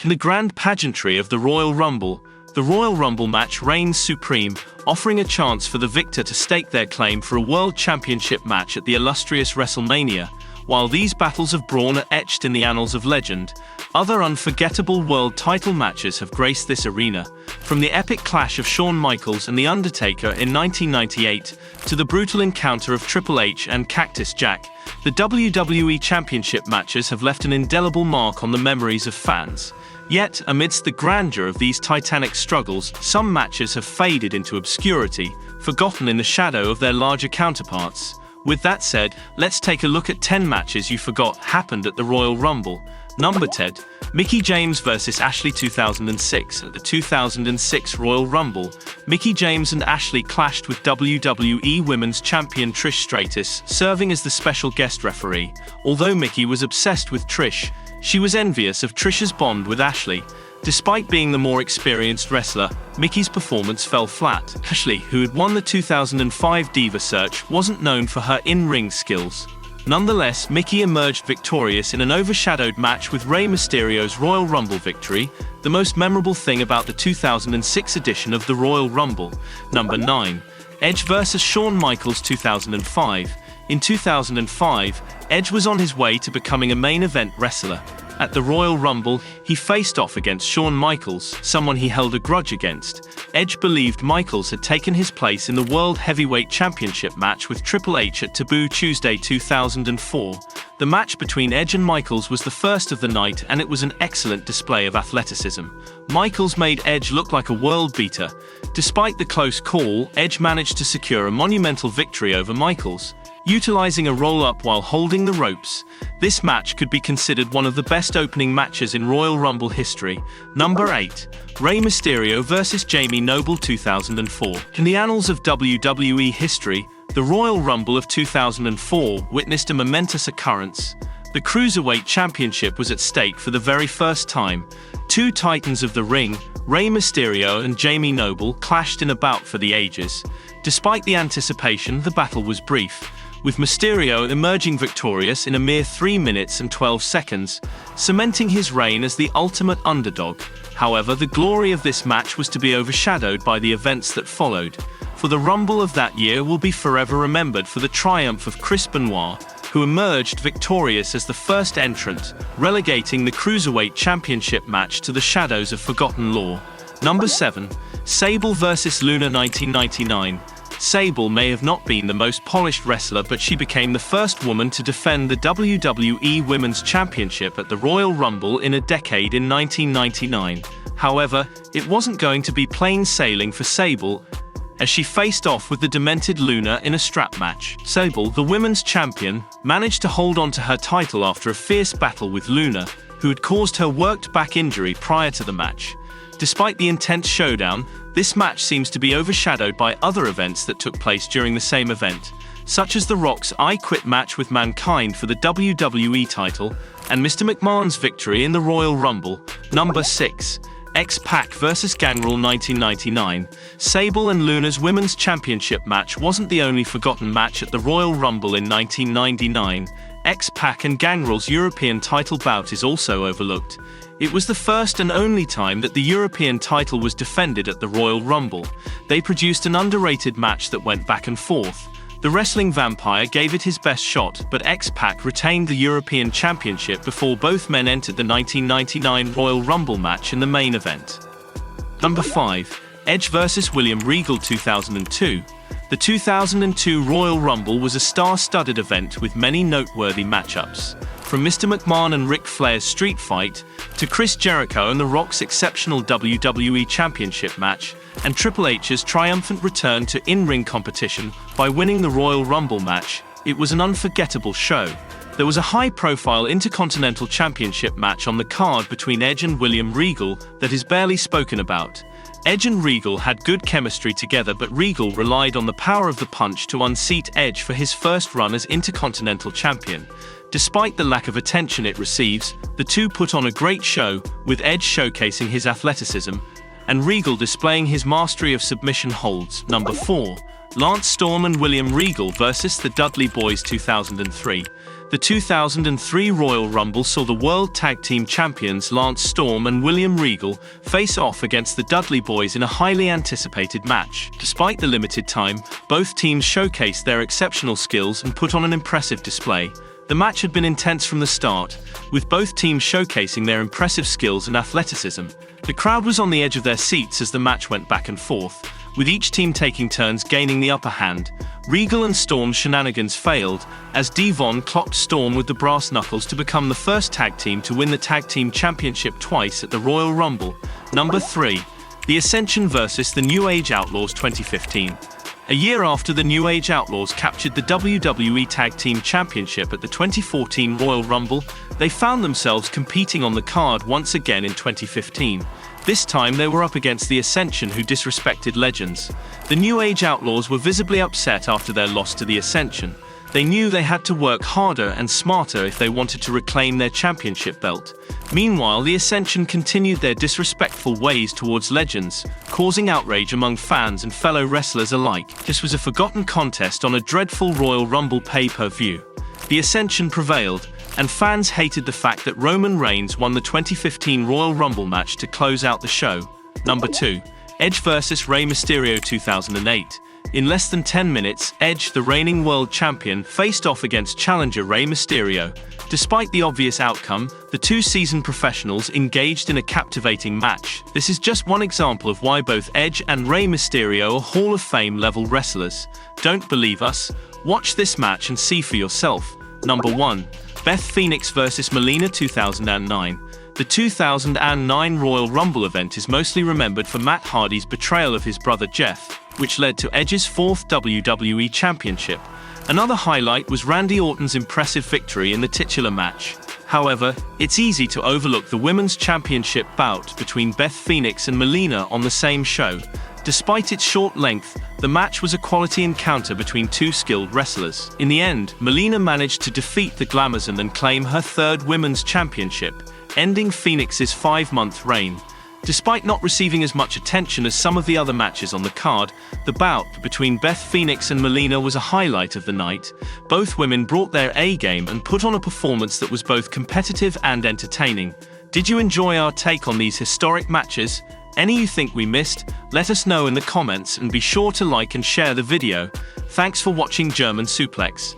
In the grand pageantry of the Royal Rumble match reigns supreme, offering a chance for the victor to stake their claim for a World Championship match at the illustrious WrestleMania. While these battles of brawn are etched in the annals of legend, other unforgettable world title matches have graced this arena. From the epic clash of Shawn Michaels and The Undertaker in 1998 to the brutal encounter of Triple H and Cactus Jack, the WWE Championship matches have left an indelible mark on the memories of fans. Yet, amidst the grandeur of these titanic struggles, some matches have faded into obscurity, forgotten in the shadow of their larger counterparts. With that said, let's take a look at 10 matches you forgot happened at the Royal Rumble. Number 10. Mickie James vs. Ashley 2006. At the 2006 Royal Rumble, Mickie James and Ashley clashed with WWE Women's Champion Trish Stratus, serving as the special guest referee. Although Mickie was obsessed with Trish, she was envious of Trish's bond with Ashley. Despite being the more experienced wrestler, Mickie's performance fell flat. Ashley, who had won the 2005 Diva Search, wasn't known for her in-ring skills. Nonetheless, Mickie emerged victorious in an overshadowed match with Rey Mysterio's Royal Rumble victory, the most memorable thing about the 2006 edition of the Royal Rumble. Number 9. Edge vs. Shawn Michaels 2005. In 2005, Edge was on his way to becoming a main event wrestler. At the Royal Rumble, he faced off against Shawn Michaels, someone he held a grudge against. Edge believed Michaels had taken his place in the World Heavyweight Championship match with Triple H at Taboo Tuesday 2004. The match between Edge and Michaels was the first of the night, and it was an excellent display of athleticism. Michaels made Edge look like a world beater. Despite the close call, Edge managed to secure a monumental victory over Michaels, utilizing a roll-up while holding the ropes. This match could be considered one of the best opening matches in Royal Rumble history. Number 8. Rey Mysterio vs. Jamie Noble 2004. In the annals of WWE history, the Royal Rumble of 2004 witnessed a momentous occurrence. The Cruiserweight Championship was at stake for the very first time. Two titans of the ring, Rey Mysterio and Jamie Noble, clashed in a bout for the ages. Despite the anticipation, the battle was brief, with Mysterio emerging victorious in a mere 3 minutes and 12 seconds, cementing his reign as the ultimate underdog. However, the glory of this match was to be overshadowed by the events that followed, for the Rumble of that year will be forever remembered for the triumph of Chris Benoit, who emerged victorious as the first entrant, relegating the Cruiserweight Championship match to the shadows of forgotten lore. Number 7. Sable vs. Luna 1999. Sable may have not been the most polished wrestler, but she became the first woman to defend the WWE Women's Championship at the Royal Rumble in a decade in 1999. However, it wasn't going to be plain sailing for Sable, as she faced off with the demented Luna in a strap match. Sable, the women's champion, managed to hold on to her title after a fierce battle with Luna, who had caused her worked back injury prior to the match. Despite the intense showdown, this match seems to be overshadowed by other events that took place during the same event, such as The Rock's I Quit match with Mankind for the WWE title, and Mr. McMahon's victory in the Royal Rumble. Number 6. X-Pac vs. Gangrel 1999. Sable and Luna's Women's Championship match wasn't the only forgotten match at the Royal Rumble in 1999. X-Pac and Gangrel's European title bout is also overlooked. It was the first and only time that the European title was defended at the Royal Rumble. They produced an underrated match that went back and forth. The wrestling vampire gave it his best shot, but X-Pac retained the European Championship before both men entered the 1999 Royal Rumble match in the main event. Number 5. Edge vs. William Regal 2002. The 2002 Royal Rumble was a star-studded event with many noteworthy matchups. From Mr. McMahon and Ric Flair's street fight, to Chris Jericho and The Rock's exceptional WWE Championship match, and Triple H's triumphant return to in-ring competition by winning the Royal Rumble match, it was an unforgettable show. There was a high-profile Intercontinental Championship match on the card between Edge and William Regal that is barely spoken about. Edge and Regal had good chemistry together, but Regal relied on the power of the punch to unseat Edge for his first run as Intercontinental Champion. Despite the lack of attention it receives, the two put on a great show, with Edge showcasing his athleticism and Regal displaying his mastery of submission holds. Number 4. Lance Storm and William Regal versus the Dudley Boyz 2003. The 2003 Royal Rumble saw the World Tag Team Champions Lance Storm and William Regal face off against the Dudley Boyz in a highly anticipated match. Despite the limited time, both teams showcased their exceptional skills and put on an impressive display. The match had been intense from the start, with both teams showcasing their impressive skills and athleticism. The crowd was on the edge of their seats as the match went back and forth, with each team taking turns gaining the upper hand. Regal and Storm's shenanigans failed, as Devon clocked Storm with the brass knuckles to become the first tag team to win the Tag Team Championship twice at the Royal Rumble. Number 3. The Ascension vs. the New Age Outlaws 2015. A year after the New Age Outlaws captured the WWE Tag Team Championship at the 2014 Royal Rumble, they found themselves competing on the card once again in 2015. This time they were up against the Ascension, who disrespected legends. The New Age Outlaws were visibly upset after their loss to the Ascension. They knew they had to work harder and smarter if they wanted to reclaim their championship belt. Meanwhile, the Ascension continued their disrespectful ways towards legends, causing outrage among fans and fellow wrestlers alike. This was a forgotten contest on a dreadful Royal Rumble pay-per-view. The Ascension prevailed, and fans hated the fact that Roman Reigns won the 2015 Royal Rumble match to close out the show. Number 2. Edge vs. Rey Mysterio 2008. In less than 10 minutes, Edge, the reigning world champion, faced off against challenger Rey Mysterio. Despite the obvious outcome, the two seasoned professionals engaged in a captivating match. This is just one example of why both Edge and Rey Mysterio are Hall of Fame level wrestlers. Don't believe us? Watch this match and see for yourself. Number 1. Beth Phoenix vs. Melina 2009. The 2009 Royal Rumble event is mostly remembered for Matt Hardy's betrayal of his brother Jeff, which led to Edge's fourth WWE Championship. Another highlight was Randy Orton's impressive victory in the titular match. However, it's easy to overlook the Women's Championship bout between Beth Phoenix and Melina on the same show. Despite its short length, the match was a quality encounter between two skilled wrestlers. In the end, Melina managed to defeat the Glamazon and claim her third Women's Championship, ending Phoenix's 5-month reign. Despite not receiving as much attention as some of the other matches on the card, the bout between Beth Phoenix and Melina was a highlight of the night. Both women brought their A-game and put on a performance that was both competitive and entertaining. Did you enjoy our take on these historic matches? Any you think we missed? Let us know in the comments, and be sure to like and share the video. Thanks for watching German Suplex.